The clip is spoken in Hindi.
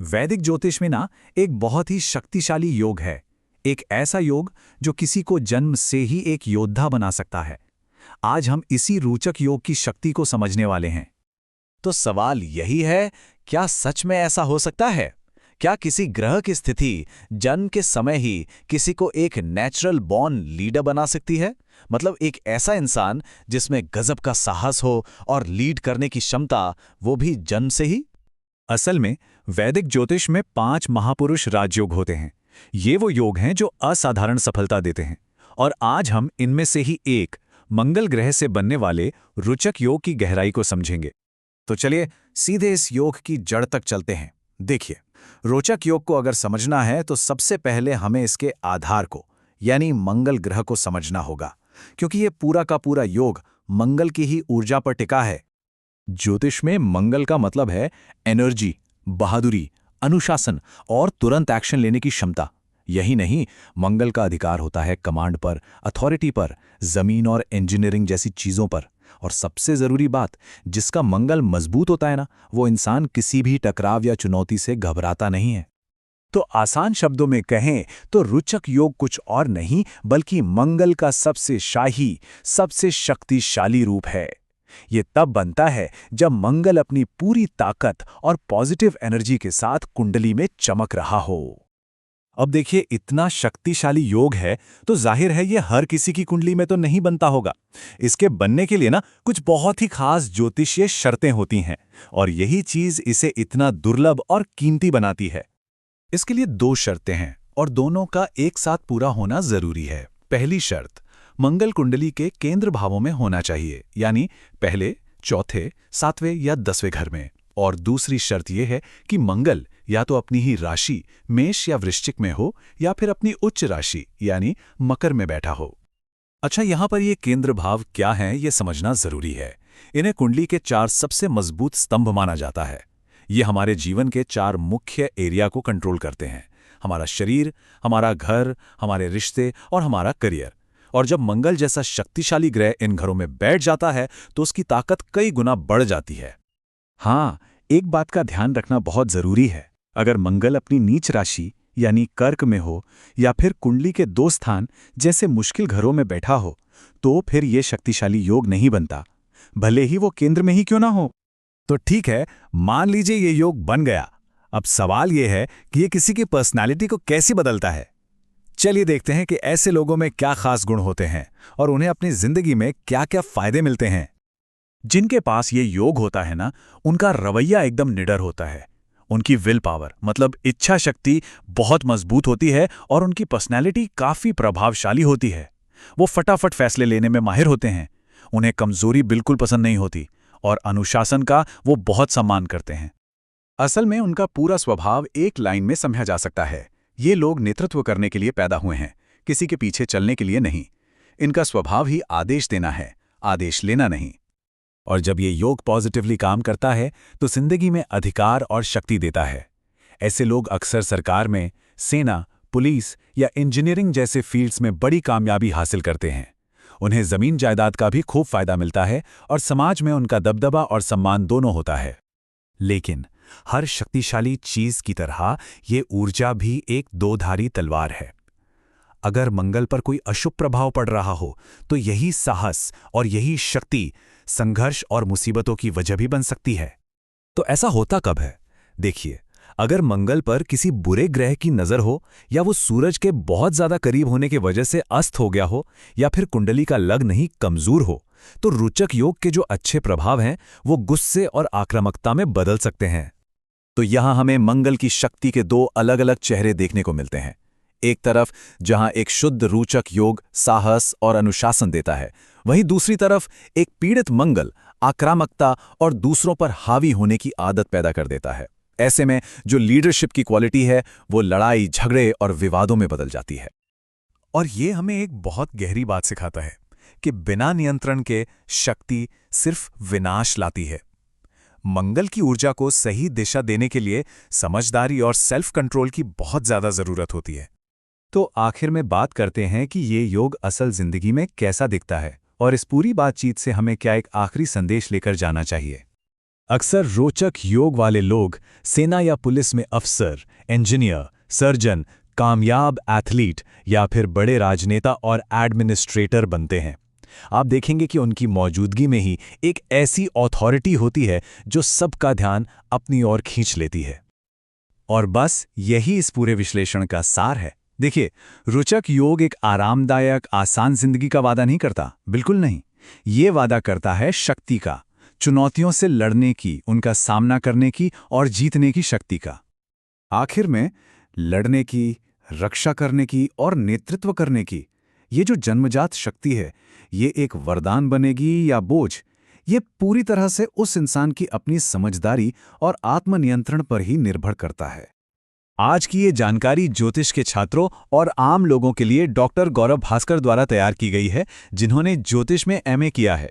वैदिक ज्योतिष में ना एक बहुत ही शक्तिशाली योग है। एक ऐसा योग जो किसी को जन्म से ही एक योद्धा बना सकता है। आज हम इसी रोचक योग की शक्ति को समझने वाले हैं। तो सवाल यही है, क्या सच में ऐसा हो सकता है? क्या किसी ग्रह की स्थिति जन्म के समय ही किसी को एक नेचुरल बॉर्न लीडर बना सकती है? मतलब एक ऐसा इंसान जिसमें गजब का साहस हो और लीड करने की क्षमता, वो भी जन्म से ही? असल में वैदिक ज्योतिष में 5 महापुरुष राजयोग होते हैं। ये वो योग हैं जो असाधारण सफलता देते हैं। और आज हम इनमें से ही एक मंगल ग्रह से बनने वाले रोचक योग की गहराई को समझेंगे। तो चलिए सीधे इस योग की जड़ तक चलते हैं। देखिए, रोचक योग को अगर समझना है तो सबसे पहले हमें इसके आधार को, यानी मंगल ग्रह को समझना होगा, क्योंकि ये पूरा का पूरा योग मंगल की ही ऊर्जा पर टिका है। ज्योतिष में मंगल का मतलब है एनर्जी, बहादुरी, अनुशासन और तुरंत एक्शन लेने की क्षमता। यही नहीं, मंगल का अधिकार होता है कमांड पर, अथॉरिटी पर, जमीन और इंजीनियरिंग जैसी चीजों पर। और सबसे जरूरी बात, जिसका मंगल मजबूत होता है ना, वो इंसान किसी भी टकराव या चुनौती से घबराता नहीं है। तो आसान शब्दों में कहें तो रोचक योग कुछ और नहीं बल्कि मंगल का सबसे शाही, सबसे शक्तिशाली रूप है। ये तब बनता है जब मंगल अपनी पूरी ताकत और पॉजिटिव एनर्जी के साथ कुंडली में चमक रहा हो। अब देखिए, इतना शक्तिशाली योग है तो जाहिर है ये हर किसी की कुंडली में तो नहीं बनता होगा। इसके बनने के लिए ना कुछ बहुत ही खास ज्योतिषीय शर्तें होती हैं, और यही चीज इसे इतना दुर्लभ और कीमती बनाती है। इसके लिए 2 शर्तें हैं और दोनों का एक साथ पूरा होना जरूरी है। पहली शर्त, मंगल कुंडली के केंद्र भावों में होना चाहिए, यानी पहले, चौथे, 7वें या 10वें घर में। और दूसरी शर्त यह है कि मंगल या तो अपनी ही राशि मेष या वृश्चिक में हो, या फिर अपनी उच्च राशि यानी मकर में बैठा हो। अच्छा, यहां पर ये केंद्र भाव क्या हैं ये समझना जरूरी है। इन्हें कुंडली के 4 सबसे मजबूत स्तंभ माना जाता है। ये हमारे जीवन के 4 मुख्य एरिया को कंट्रोल करते हैं: हमारा शरीर, हमारा घर, हमारे रिश्ते और हमारा करियर। और जब मंगल जैसा शक्तिशाली ग्रह इन घरों में बैठ जाता है तो उसकी ताकत कई गुना बढ़ जाती है। हाँ, एक बात का ध्यान रखना बहुत जरूरी है। अगर मंगल अपनी नीच राशि यानी कर्क में हो, या फिर कुंडली के 2 स्थान जैसे मुश्किल घरों में बैठा हो, तो फिर ये शक्तिशाली योग नहीं बनता, भले ही वो केंद्र में ही क्यों ना हो। तो ठीक है, मान लीजिए ये योग बन गया। अब सवाल ये है कि ये किसी की पर्सनालिटी को कैसे बदलता है। चलिए देखते हैं कि ऐसे लोगों में क्या खास गुण होते हैं और उन्हें अपनी जिंदगी में क्या क्या फायदे मिलते हैं। जिनके पास ये योग होता है ना, उनका रवैया एकदम निडर होता है। उनकी विल पावर मतलब इच्छा शक्ति बहुत मजबूत होती है और उनकी पर्सनैलिटी काफी प्रभावशाली होती है। वो फटाफट फैसले लेने में माहिर होते हैं। उन्हें कमजोरी बिल्कुल पसंद नहीं होती और अनुशासन का वो बहुत सम्मान करते हैं। असल में उनका पूरा स्वभाव एक लाइन में समझा जा सकता है। ये लोग नेतृत्व करने के लिए पैदा हुए हैं, किसी के पीछे चलने के लिए नहीं। इनका स्वभाव ही आदेश देना है, आदेश लेना नहीं। और जब ये योग पॉजिटिवली काम करता है तो जिंदगी में अधिकार और शक्ति देता है। ऐसे लोग अक्सर सरकार में, सेना, पुलिस या इंजीनियरिंग जैसे फील्ड्स में बड़ी कामयाबी हासिल करते हैं। उन्हें जमीन जायदाद का भी खूब फायदा मिलता है और समाज में उनका दबदबा और सम्मान दोनों होता है। लेकिन हर शक्तिशाली चीज की तरह ये ऊर्जा भी एक 2धारी तलवार है। अगर मंगल पर कोई अशुभ प्रभाव पड़ रहा हो तो यही साहस और यही शक्ति संघर्ष और मुसीबतों की वजह भी बन सकती है। तो ऐसा होता कब है? देखिए, अगर मंगल पर किसी बुरे ग्रह की नजर हो, या वो सूरज के बहुत ज्यादा करीब होने की वजह से अस्त हो गया हो, या फिर कुंडली का लग्न ही कमजोर हो, तो रोचक योग के जो अच्छे प्रभाव हैं वो गुस्से और आक्रामकता में बदल सकते हैं। तो यहां हमें मंगल की शक्ति के 2 अलग अलग चेहरे देखने को मिलते हैं। एक तरफ जहां एक शुद्ध रोचक योग साहस और अनुशासन देता है, वहीं दूसरी तरफ एक पीड़ित मंगल आक्रामकता और दूसरों पर हावी होने की आदत पैदा कर देता है। ऐसे में जो लीडरशिप की क्वालिटी है वो लड़ाई, झगड़े और विवादों में बदल जाती है। और ये हमें एक बहुत गहरी बात सिखाता है कि बिना नियंत्रण के शक्ति सिर्फ विनाश लाती है। मंगल की ऊर्जा को सही दिशा देने के लिए समझदारी और सेल्फ कंट्रोल की बहुत ज्यादा जरूरत होती है। तो आखिर में बात करते हैं कि ये योग असल जिंदगी में कैसा दिखता है, और इस पूरी बातचीत से हमें क्या एक आखिरी संदेश लेकर जाना चाहिए। अक्सर रोचक योग वाले लोग सेना या पुलिस में अफसर, इंजीनियर, सर्जन, कामयाब एथलीट या फिर बड़े राजनेता और एडमिनिस्ट्रेटर बनते हैं। आप देखेंगे कि उनकी मौजूदगी में ही एक ऐसी अथॉरिटी होती है जो सबका ध्यान अपनी ओर खींच लेती है। और बस यही इस पूरे विश्लेषण का सार है। देखिए, रोचक योग एक आरामदायक, आसान जिंदगी का वादा नहीं करता, बिल्कुल नहीं। ये वादा करता है शक्ति का, चुनौतियों से लड़ने की, उनका सामना करने की और जीतने की शक्ति का। आखिर में लड़ने की, रक्षा करने की और नेतृत्व करने की ये जो जन्मजात शक्ति है, ये एक वरदान बनेगी या बोझ, ये पूरी तरह से उस इंसान की अपनी समझदारी और आत्मनियंत्रण पर ही निर्भर करता है। आज की ये जानकारी ज्योतिष के छात्रों और आम लोगों के लिए डॉक्टर गौरव भास्कर द्वारा तैयार की गई है, जिन्होंने ज्योतिष में एमए किया है।